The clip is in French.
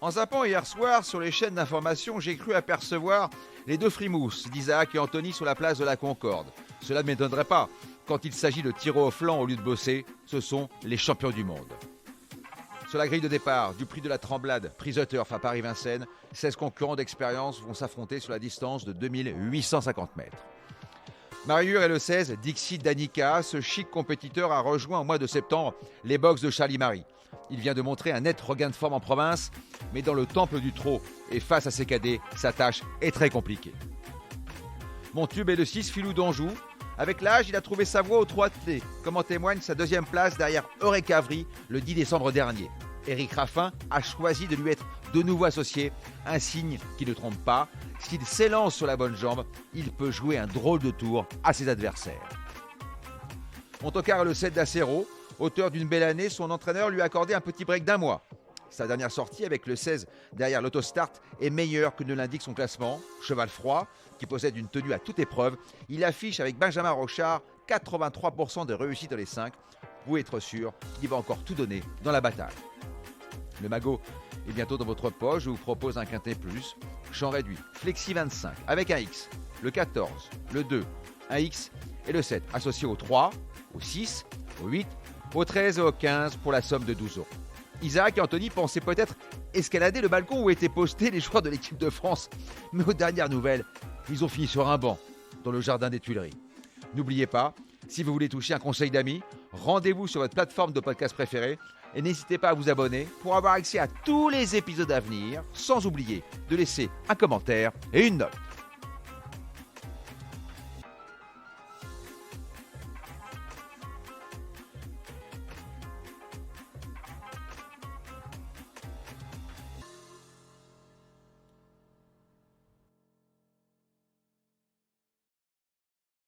En zappant hier soir sur les chaînes d'information, j'ai cru apercevoir les deux frimousses d'Isaac et Anthony sur la place de la Concorde. Cela ne m'étonnerait pas. Quand il s'agit de tirer au flanc au lieu de bosser, ce sont les champions du monde. Sur la grille de départ du prix de la Tremblade, prix Turf à Paris-Vincennes, 16 concurrents d'expérience vont s'affronter sur la distance de 2850 mètres. Mariure et le 16, Dixit Danica, ce chic compétiteur a rejoint au mois de septembre les box de Charlie Marie. Il vient de montrer un net regain de forme en province, mais dans le temple du trot et face à ses cadets, sa tâche est très compliquée. Montube est le 6, Filou d'Anjou. Avec l'âge, il a trouvé sa voie au 3T, comme en témoigne sa deuxième place derrière Eureka Avry le 10 décembre dernier. Éric Raffin a choisi de lui être de nouveau associé, un signe qui ne trompe pas. S'il s'élance sur la bonne jambe, il peut jouer un drôle de tour à ses adversaires. Montocar est le 7 d'Acero. Auteur d'une belle année, son entraîneur lui a accordé un petit break d'un mois. Sa dernière sortie avec le 16 derrière l'autostart est meilleure que ne l'indique son classement. Cheval froid, qui possède une tenue à toute épreuve, il affiche avec Benjamin Rochard 83% de réussite dans les 5. Vous pouvez être sûr qu'il va encore tout donner dans la bataille. Le magot est bientôt dans votre poche. Je vous propose un quintet plus. Champ réduit, Flexi 25 avec un X, le 14, le 2, un X et le 7 associé au 3, au 6, au 8, au 13 et au 15 pour la somme de 12 euros. Isaac et Anthony pensaient peut-être escalader le balcon où étaient postés les joueurs de l'équipe de France. Mais aux dernières nouvelles, ils ont fini sur un banc dans le jardin des Tuileries. N'oubliez pas, si vous voulez toucher un conseil d'amis, rendez-vous sur votre plateforme de podcast préférée et n'hésitez pas à vous abonner pour avoir accès à tous les épisodes à venir, sans oublier de laisser un commentaire et une note.